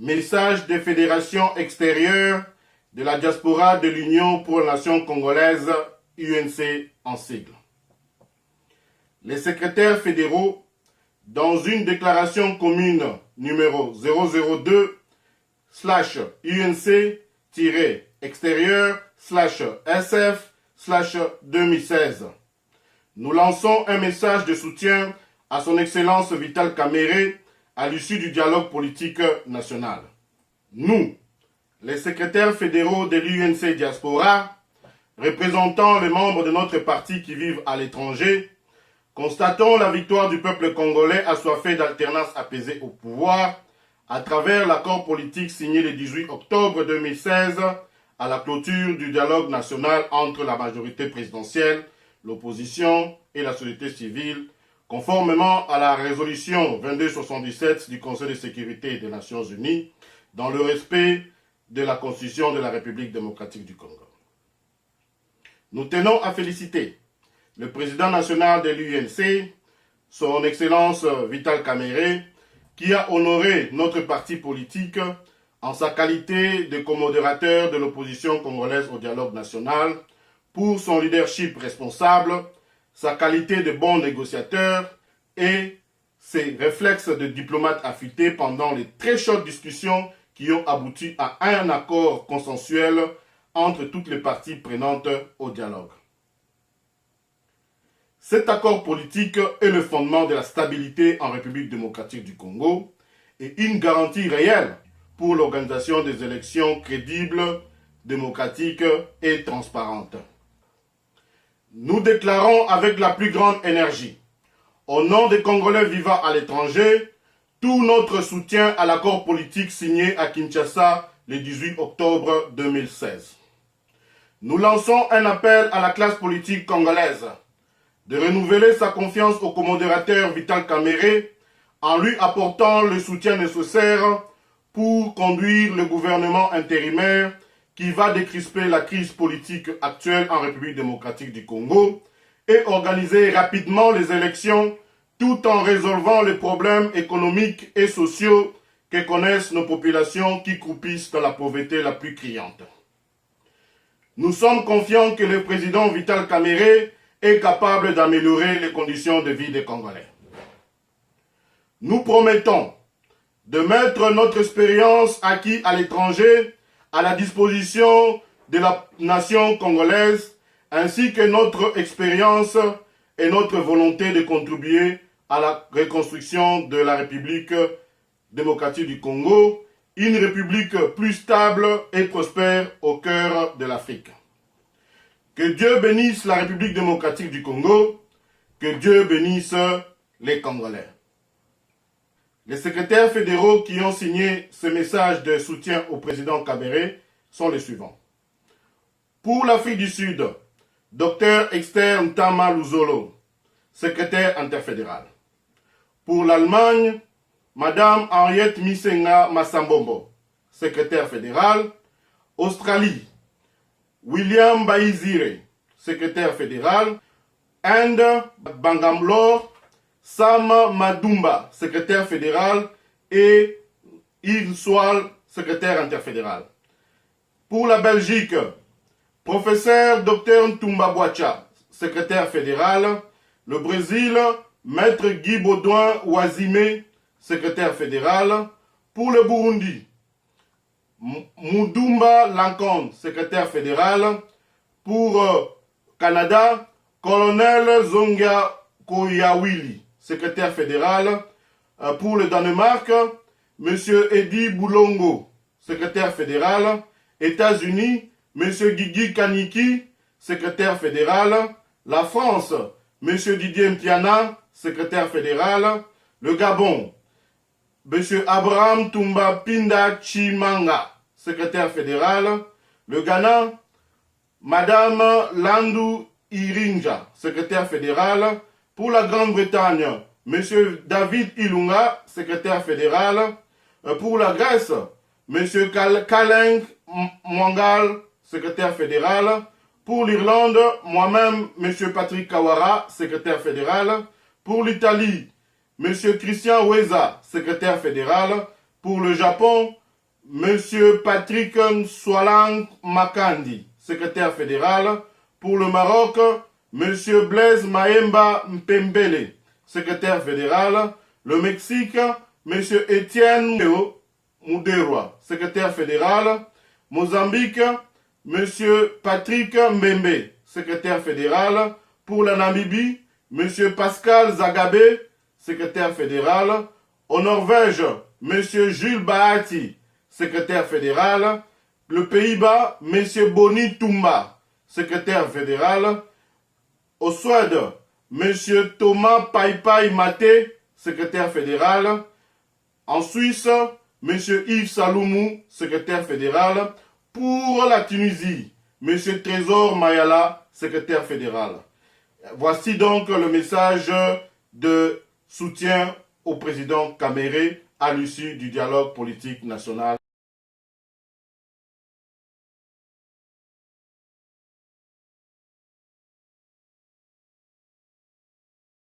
Message des fédérations extérieures de la diaspora de l'Union pour la nation congolaise, UNC en sigle. Les secrétaires fédéraux, dans une déclaration commune numéro 002/UNC-extérieur/SF/2016, nous lançons un message de soutien à son Excellence Vital Kamerhe à l'issue du dialogue politique national. Nous, les secrétaires fédéraux de l'UNC Diaspora, représentant les membres de notre parti qui vivent à l'étranger, constatons la victoire du peuple congolais assoiffé d'alternance apaisée au pouvoir à travers l'accord politique signé le 18 octobre 2016 à la clôture du dialogue national entre la majorité présidentielle, l'opposition et la société civile, conformément à la résolution 2277 du Conseil de sécurité des Nations Unies, dans le respect de la Constitution de la République démocratique du Congo. Nous tenons à féliciter le président national de l'UNC, son Excellence Vital Kamerhe, qui a honoré notre parti politique en sa qualité de comodérateur de l'opposition congolaise au dialogue national, pour son leadership responsable, sa qualité de bon négociateur et ses réflexes de diplomate affûté pendant les très chaudes discussions qui ont abouti à un accord consensuel entre toutes les parties prenantes au dialogue. Cet accord politique est le fondement de la stabilité en République démocratique du Congo et une garantie réelle pour l'organisation des élections crédibles, démocratiques et transparentes. Nous déclarons avec la plus grande énergie, au nom des Congolais vivant à l'étranger, tout notre soutien à l'accord politique signé à Kinshasa le 18 octobre 2016. Nous lançons un appel à la classe politique congolaise de renouveler sa confiance au commodérateur Vital Kamerhe en lui apportant le soutien nécessaire pour conduire le gouvernement intérimaire qui va décrisper la crise politique actuelle en République démocratique du Congo et organiser rapidement les élections tout en résolvant les problèmes économiques et sociaux que connaissent nos populations qui croupissent dans la pauvreté la plus criante. Nous sommes confiants que le président Vital Kamerhe est capable d'améliorer les conditions de vie des Congolais. Nous promettons de mettre notre expérience acquise à l'étranger à la disposition de la nation congolaise, ainsi que notre expérience et notre volonté de contribuer à la reconstruction de la République démocratique du Congo, une république plus stable et prospère au cœur de l'Afrique. Que Dieu bénisse la République démocratique du Congo, que Dieu bénisse les Congolais. Les secrétaires fédéraux qui ont signé ce message de soutien au président Kamerhe sont les suivants. Pour l'Afrique du Sud, Dr Esther Ntama Luzolo, secrétaire interfédéral. Pour l'Allemagne, Madame Henriette Misenga Massambombo, secrétaire fédéral. Australie, William Baizire, secrétaire fédéral. Inde, Bangamlore, Sam Madumba, secrétaire fédéral, et Yves Soal, secrétaire interfédéral. Pour la Belgique, professeur Dr Ntumba Boacha, secrétaire fédéral. Le Brésil, maître Guy Baudouin Ouazime, secrétaire fédéral. Pour le Burundi, Mudumba Lankonde, secrétaire fédéral. Pour Canada, colonel Zonga Koyawili, secrétaire fédéral. Pour le Danemark, M. Eddy Boulongo, secrétaire fédéral. États-Unis, M. Guigui Kaniki, secrétaire fédéral. La France, M. Didier Mpiana, secrétaire fédéral. Le Gabon, M. Abraham Toumba Pinda Chimanga, secrétaire fédéral. Le Ghana, Madame Landou Irinja, secrétaire fédéral. Pour la Grande-Bretagne, M. David Ilunga, secrétaire fédéral. Pour la Grèce, M. Kaleng Mwangal, secrétaire fédéral. Pour l'Irlande, moi-même, M. Patrick Kawara, secrétaire fédéral. Pour l'Italie, M. Christian Weza, secrétaire fédéral. Pour le Japon, Monsieur Patrick Nswalang Makandi, secrétaire fédéral. Pour le Maroc, Monsieur Blaise Maemba Mpembele, secrétaire fédéral. Le Mexique, Monsieur Étienne Muderwa, secrétaire fédéral. Mozambique, Monsieur Patrick Mbembe, secrétaire fédéral. Pour la Namibie, Monsieur Pascal Zagabé, secrétaire fédéral. Au Norvège, Monsieur Jules Bahati, secrétaire fédéral. Le Pays-Bas, Monsieur Boni Toumba, secrétaire fédéral. Au Suède, Monsieur Thomas Paipai Maté, secrétaire fédéral. En Suisse, Monsieur Yves Saloumou, secrétaire fédéral. Pour la Tunisie, Monsieur Trésor Mayala, secrétaire fédéral. Voici donc le message de soutien au président Kamere à l'issue du dialogue politique national.